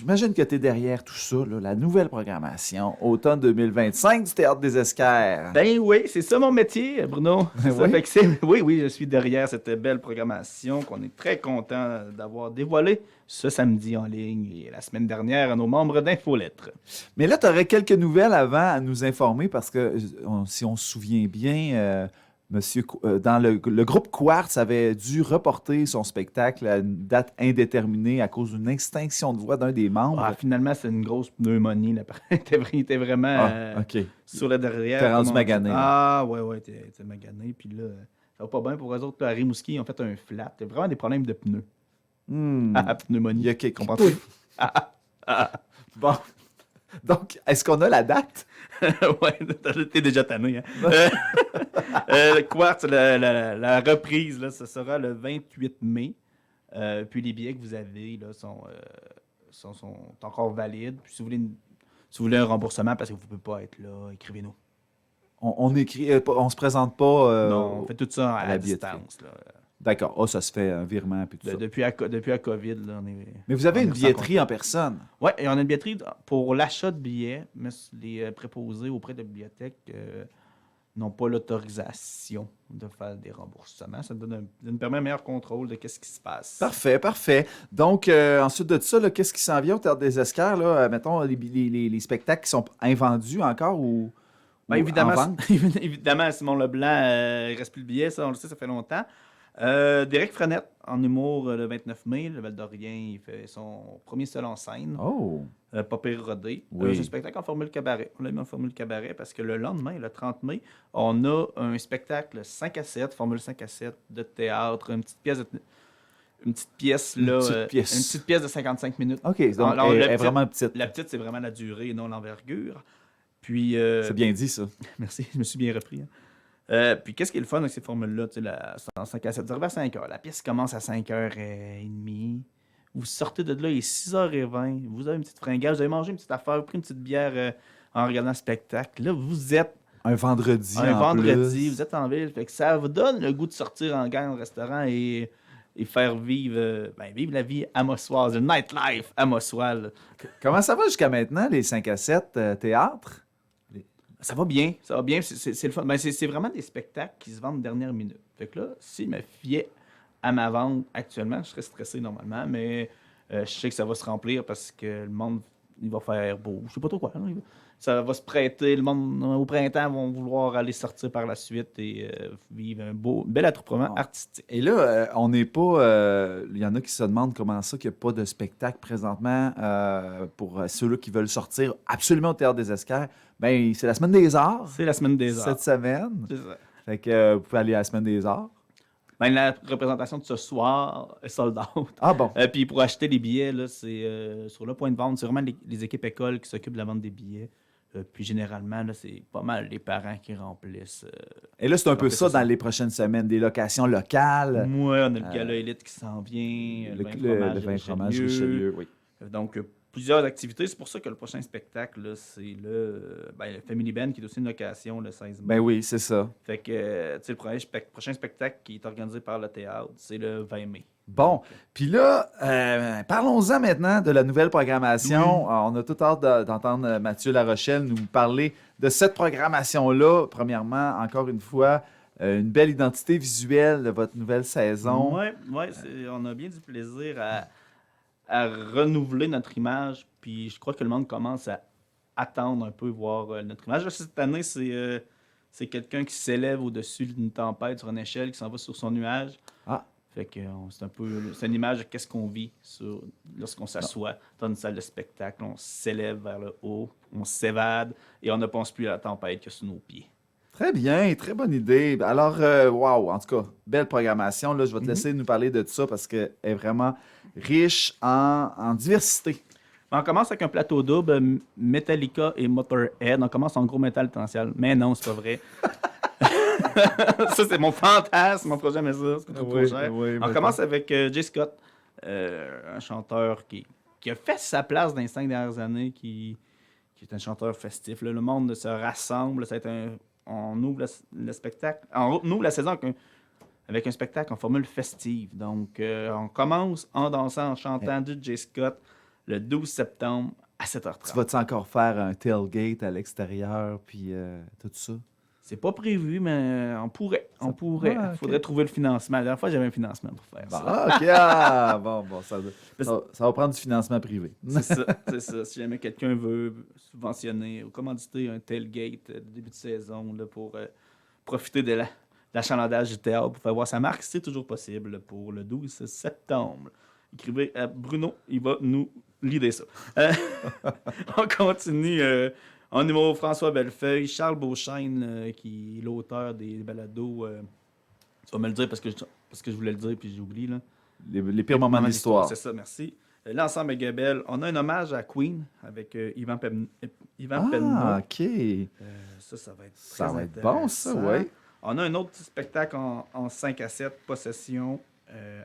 J'imagine que tu es derrière tout ça, là, la nouvelle programmation, automne 2025 du Théâtre des Esquerres. Ben oui, c'est ça mon métier, Bruno. C'est ça. Oui. Fait que oui, je suis derrière cette belle programmation qu'on est très content d'avoir dévoilée ce samedi en ligne et la semaine dernière à nos membres d'Infolettre. Mais là, tu aurais quelques nouvelles avant à nous informer parce que, si on se souvient bien, dans le groupe Quartz avait dû reporter son spectacle à une date indéterminée à cause d'une extinction de voix d'un des membres. Finalement, c'est une grosse pneumonie. Là. Il était vraiment Ah, OK. sur le derrière. T'es rendu comme on dit. magané, là. Ouais, t'es magané. Puis là, ça va pas bien pour eux autres. Là, à Rimouski, ils ont fait un flat. Il y a vraiment des problèmes de pneus. Hmm. Pneumonie. Il y a quelque... Comprends-tu? Bon. Donc, est-ce qu'on a la date? Ouais, t'es déjà tanné. Hein? Quartz, la reprise, là, ce sera le 28 mai. Puis les billets que vous avez là, sont encore valides. Puis si vous voulez un remboursement parce que vous ne pouvez pas être là, écrivez-nous. On écrit, on se présente pas Non, on fait tout ça à à la distance. Là. D'accord. Oh, ça se fait un virement puis tout ça. Depuis la COVID, là, on est. Mais vous avez on une est sans billetterie en personne. Oui, et on a une billetterie pour l'achat de billets, mais les préposés auprès de la bibliothèque n'ont pas l'autorisation de faire des remboursements. Ça nous permet un meilleur contrôle de ce qui se passe. Parfait, parfait. Donc, ensuite de ça, là, qu'est-ce qui s'en vient au Théâtre des Esquerres? Là? Mettons, les spectacles qui sont invendus encore ou Évidemment, en vente? évidemment, Simon Leblanc, il ne reste plus le billet, ça, on le sait, ça fait longtemps. Derek Frenette, en humour, le 29 mai, le Val-d'Orien, il fait son premier seul en scène. Oh! Pas pire rodé. Oui. C'est un spectacle en formule cabaret. On l'a mis en formule cabaret parce que le lendemain, le 30 mai, on a un spectacle 5 à 7, formule 5 à 7 de théâtre, une petite pièce là, Une petite pièce de 55 minutes. OK, donc Alors, elle est vraiment petite. La petite, c'est vraiment la durée et non l'envergure. Puis, C'est bien dit, ça. merci, je me suis bien repris. Hein. Puis, qu'est-ce qui est le fun avec ces formules-là? C'est en 5 à 7. Vous arrivez à 5 heures. La pièce commence à 5h30. Vous sortez de là, il est 6h20. Vous avez une petite fringale, vous avez mangé une petite affaire, vous pris une petite bière en regardant le spectacle. Là, vous êtes Un vendredi. vous êtes en ville. Fait que ça vous donne le goût de sortir en gang au restaurant et faire vivre la vie amossoise, le nightlife amossois. Comment ça va jusqu'à maintenant, les 5 à 7 théâtres? Ça va bien, ça va bien. C'est le fun. C'est vraiment des spectacles qui se vendent dernière minute. Fait que là, s'il me fiait à ma vente actuellement, je serais stressé normalement, mais je sais que ça va se remplir parce que le monde, il va faire beau. Je sais pas trop quoi. Hein, ça va se prêter. Le monde, au printemps, vont vouloir aller sortir par la suite et vivre un bel attroupement artistique. Et là, on n'est pas... Il y en a qui se demandent comment ça qu'il n'y a pas de spectacle présentement pour ceux-là qui veulent sortir absolument au Théâtre des Esquerres. Ben, c'est la Semaine des Arts. C'est la Semaine des Arts. Cette semaine. C'est ça. Fait que vous pouvez aller à la Semaine des Arts. La représentation de ce soir est sold out. Ah bon? Puis pour acheter les billets, là, c'est sur le point de vente. C'est vraiment les équipes écoles qui s'occupent de la vente des billets. Puis généralement, là, c'est pas mal les parents qui remplissent. Et là, c'est un peu ça dans les prochaines semaines, des locations locales. Moi, on a le gala élite qui s'en vient. Le vin fromage Richelieu, oui. Donc, plusieurs activités. C'est pour ça que le prochain spectacle, là, c'est le Family Band, qui est aussi une location le 16 mai. Ben oui, c'est ça. Fait que, tu sais, le prochain spectacle qui est organisé par le théâtre, c'est le 20 mai. Bon, puis là, parlons-en maintenant de la nouvelle programmation. Oui. On a tout hâte d'entendre Mathieu Larochelle nous parler de cette programmation-là. Premièrement, encore une fois, une belle identité visuelle de votre nouvelle saison. Oui, on a bien du plaisir à renouveler notre image. Puis je crois que le monde commence à attendre un peu voir notre image. Là, cette année, c'est quelqu'un qui s'élève au-dessus d'une tempête sur une échelle, qui s'en va sur son nuage. Ah. Fait que c'est une image de qu'est-ce qu'on vit lorsqu'on s'assoit dans une salle de spectacle. On s'élève vers le haut, on s'évade et on ne pense plus à la tempête que sous nos pieds. Très bien, très bonne idée. Alors, wow, en tout cas, belle programmation. Là, je vais te laisser nous parler de tout ça parce qu'elle est vraiment riche en diversité. On commence avec un plateau double, Metallica et Motorhead. On commence en gros métal potentiel. Mais non, c'est pas vrai. Ça, c'est mon fantasme, mon projet, mais ça, c'est trop cher. On commence avec Jay Scott, un chanteur qui a fait sa place dans les 5 dernières années, qui est un chanteur festif. Là, le monde se rassemble. On ouvre le spectacle. On ouvre la saison avec un spectacle en formule festive. Donc, on commence en dansant, en chantant du Jay Scott. le 12 septembre à Tu 7h30. vas-tu encore faire un tailgate à l'extérieur, puis tout ça? C'est pas prévu, mais on pourrait. On pourrait. Ah, ok. Faudrait trouver le financement. La dernière fois, j'avais un financement pour faire Bon, ça. OK, bon, ça va prendre du financement privé. C'est ça, c'est ça. Si jamais quelqu'un veut subventionner ou commanditer un tailgate de début de saison là, pour profiter de l'achalandage du théâtre pour faire voir sa marque, c'est toujours possible là, pour le 12 septembre. Écrivez à Bruno, il va nous leader ça. On continue. En numéro François Bellefeuille, Charles Beauchesne, qui est l'auteur des balados. Tu vas me le dire parce que je voulais le dire puis j'ai oublié. Là. Les pires moments de l'histoire. C'est ça, merci. L'ensemble Gabel, on a un hommage à Queen avec Yvan Penneau. Ah, OK. Ça va être Ça très va être bon, ça, oui. On a un autre petit spectacle en 5 à 7, Possession,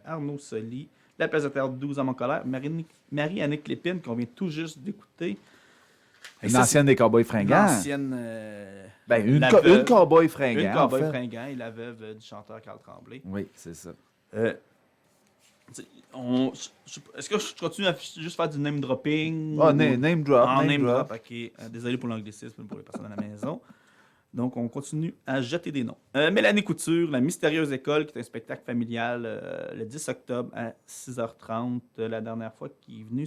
Arnaud Soli, La Place de Théâtre 12 à Montcolère, Marie-Annick Lépine, qu'on vient tout juste d'écouter. Une ancienne des Cowboys fringants. Une Une Cowboy fringant. Une Cowboy en fait. fringant et la veuve du chanteur Carl Tremblay. Oui, c'est ça. Est-ce que je continue à juste faire du name dropping? Ah, name drop. Name drop, ok. Désolé pour l'anglicisme pour les personnes à la maison. Donc, on continue à jeter des noms. Mélanie Couture, La Mystérieuse École, qui est un spectacle familial le 10 octobre à 6h30. La dernière fois qu'il est venu,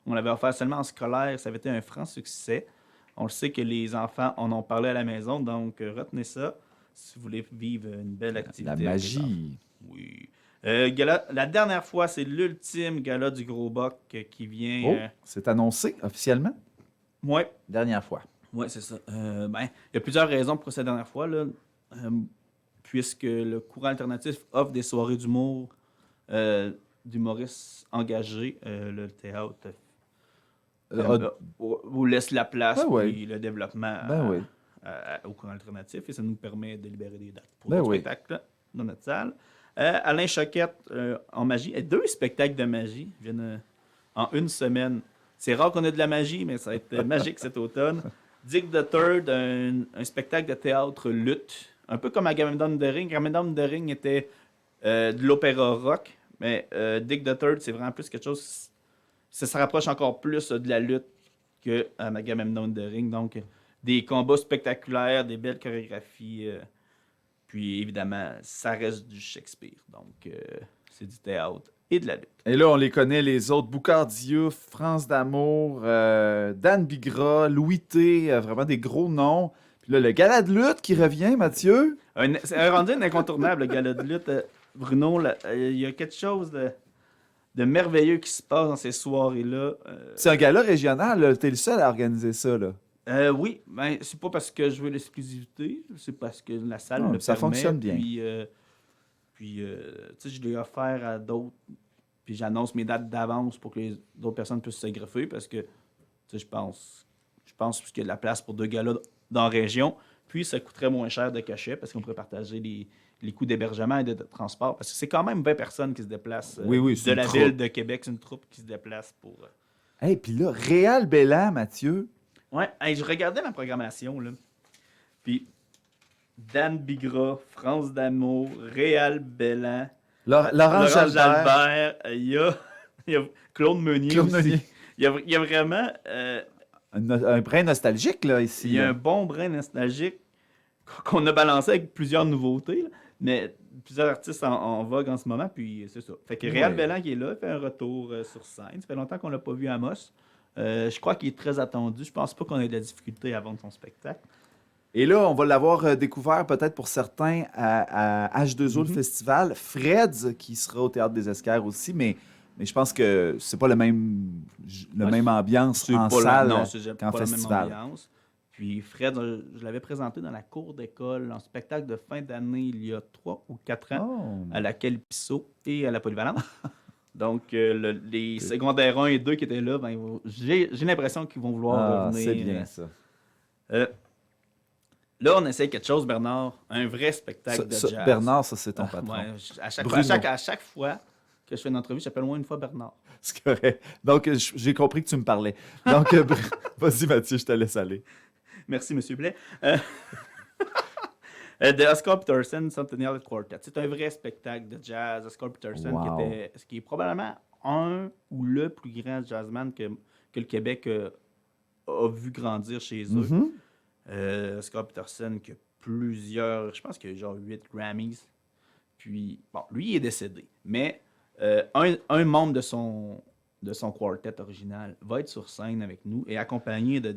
on l'avait offert seulement en scolaire. Ça avait été un franc succès. On le sait que les enfants en ont parlé à la maison, donc retenez ça si vous voulez vivre une belle activité. La magie. Oui. La dernière fois, c'est l'ultime gala du Gros Boc qui vient. C'est annoncé officiellement? Oui. Dernière fois. Oui, c'est ça. Il y a plusieurs raisons pour cette dernière fois, là, puisque le courant alternatif offre des soirées d'humour, d'humoristes engagés. Le théâtre vous laisse la place pour le développement au courant alternatif et ça nous permet de libérer des dates pour le spectacle dans notre salle. Alain Choquette en magie. 2 spectacles de magie viennent en une semaine. C'est rare qu'on ait de la magie, mais ça va être magique cet automne. Dick the Third, un spectacle de théâtre lutte. Un peu comme à Gamendon de Ring. Gamendon de Ring était de l'opéra rock, mais Dick the Third, c'est vraiment plus quelque chose... Ça se rapproche encore plus de la lutte qu'à Agamemnon de Ring. Donc, des combats spectaculaires, des belles chorégraphies... Puis, évidemment, ça reste du Shakespeare. Donc, c'est du théâtre et de la lutte. Et là, on les connaît, les autres. Boucard Diouf, France d'Amour, Dan Bigra, Louis T. Vraiment des gros noms. Puis là, le gala de lutte qui revient, Mathieu. C'est un rendu incontournable, le gala de lutte. Bruno, il y a quelque chose de merveilleux qui se passe dans ces soirées-là. C'est un gala régional. T'es le seul à organiser ça, là. Oui, mais c'est pas parce que je veux l'exclusivité, c'est parce que la salle le ça permet. Fonctionne bien. Puis tu sais, je l'ai offert à d'autres, puis j'annonce mes dates d'avance pour que d'autres personnes puissent se greffer, parce que, tu sais, je pense qu'il y a de la place pour 2 galas dans la région, puis ça coûterait moins cher de cachet, parce qu'on pourrait partager les coûts d'hébergement et de transport, parce que c'est quand même 20 personnes qui se déplacent de la ville de Québec, c'est une troupe qui se déplace pour... Hey, puis là, Réal Bellan, Mathieu... Ouais, je regardais ma programmation, là. Puis, Dan Bigra, France d'Amour, Réal Bellan, Laurent Jalbert, il y a Claude Meunier aussi. Il y a vraiment... un brin nostalgique, là, ici. Il y a un bon brin nostalgique qu'on a balancé avec plusieurs nouveautés, là, mais plusieurs artistes en vogue en ce moment, puis c'est ça. Fait que Réal Bellan qui est là, fait un retour sur scène. Ça fait longtemps qu'on l'a pas vu à Amos. Je crois qu'il est très attendu. Je pense pas qu'on ait de la difficulté à vendre son spectacle. Et là, on va l'avoir découvert peut-être pour certains à H2O, le festival. Freds, qui sera au Théâtre des Esquerres aussi, mais je pense que c'est pas même ambiance en salle qu'en festival. La même ambiance. Puis Fred, je l'avais présenté dans la cour d'école en spectacle de fin d'année il y a 3 ou 4 ans à la Calipso et à la Polyvalente. Donc, les secondaires 1 et 2 qui étaient là, j'ai l'impression qu'ils vont vouloir revenir. C'est bien ça. Là, on essaie quelque chose, Bernard. Un vrai spectacle de jazz. Bernard, ça, c'est ton patron. Ouais, à chaque fois que je fais une entrevue, j'appelle au moins une fois Bernard. C'est correct. Donc, j'ai compris que tu me parlais. Donc, vas-y, Mathieu, je te laisse aller. Merci, M. Blais. De Oscar Peterson, Centennial Quartet. C'est un vrai spectacle de jazz. Oscar Peterson, qui est probablement un ou le plus grand jazzman que le Québec a vu grandir chez eux. Scott Peterson, qui a plusieurs, je pense qu'il a genre 8 Grammys. Puis, bon, lui, il est décédé. Mais un membre de son quartet original va être sur scène avec nous et accompagné de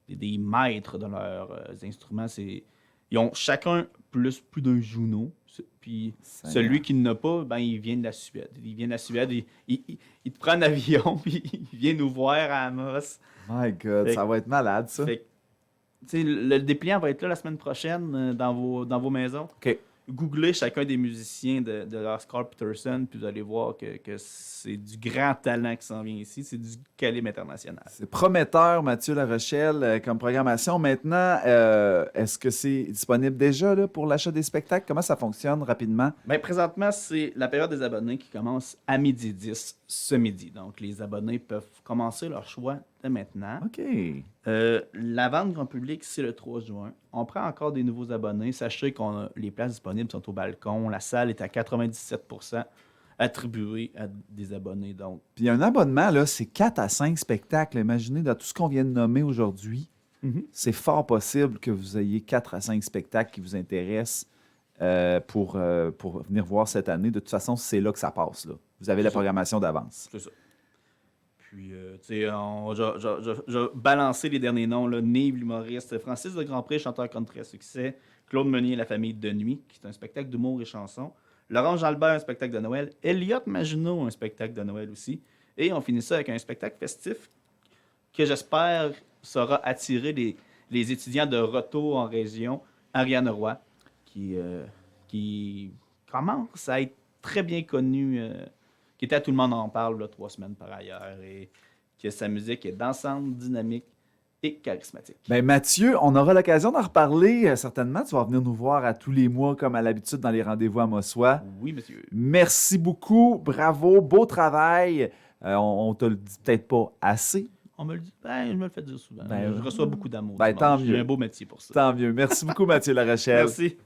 des maîtres de leurs instruments. Ils ont chacun plus d'un Juno. Puis celui qui n'a pas, ben, il vient de la Suède. Il vient de la Suède, il te prend un avion, puis il vient nous voir à Amos. My God, ça va être malade, ça. Le dépliant va être là la semaine prochaine dans vos maisons. OK. Googlez chacun des musiciens de Oscar Peterson, puis vous allez voir que c'est du grand talent qui s'en vient ici. C'est du calibre international. C'est prometteur, Mathieu Larochelle, comme programmation. Maintenant, est-ce que c'est disponible déjà là, pour l'achat des spectacles? Comment ça fonctionne rapidement? Bien, présentement, c'est la période des abonnés qui commence à 12h10 ce midi. Donc, les abonnés peuvent commencer leur choix dès maintenant. OK. La vente grand public, c'est le 3 juin. On prend encore des nouveaux abonnés. Sachez que les places disponibles sont au balcon. La salle est à 97% attribuée à des abonnés. Donc. Puis un abonnement, là, c'est 4 à 5 spectacles. Imaginez, dans tout ce qu'on vient de nommer aujourd'hui, c'est fort possible que vous ayez 4 à 5 spectacles qui vous intéressent pour venir voir cette année. De toute façon, c'est là que ça passe. Là. Vous avez la programmation d'avance. C'est ça. Puis, tu sais, je vais balancer les derniers noms. Là. Nive, l'humoriste. Francis de Grandpré, chanteur country à succès. Claude Meunier, La famille de nuit, qui est un spectacle d'humour et chansons. Laurent Jalbert, un spectacle de Noël. Elliot Maginot, un spectacle de Noël aussi. Et on finit ça avec un spectacle festif que j'espère saura attirer les étudiants de retour en région. Ariane Roy, qui commence à être très bien connue, qui était à Tout le monde en parle là, 3 semaines par ailleurs, et que sa musique est dansante, dynamique et charismatique. Bien, Mathieu, on aura l'occasion d'en reparler certainement. Tu vas venir nous voir à tous les mois, comme à l'habitude, dans les rendez-vous à Mossois. Oui, monsieur. Merci beaucoup. Bravo. Beau travail. On te le dit peut-être pas assez. On me le dit. Ben, je me le fais dire souvent. Je reçois beaucoup d'amour. Ben, tant mieux. J'ai un beau métier pour ça. Tant mieux. Merci beaucoup, Mathieu Larochelle. Merci.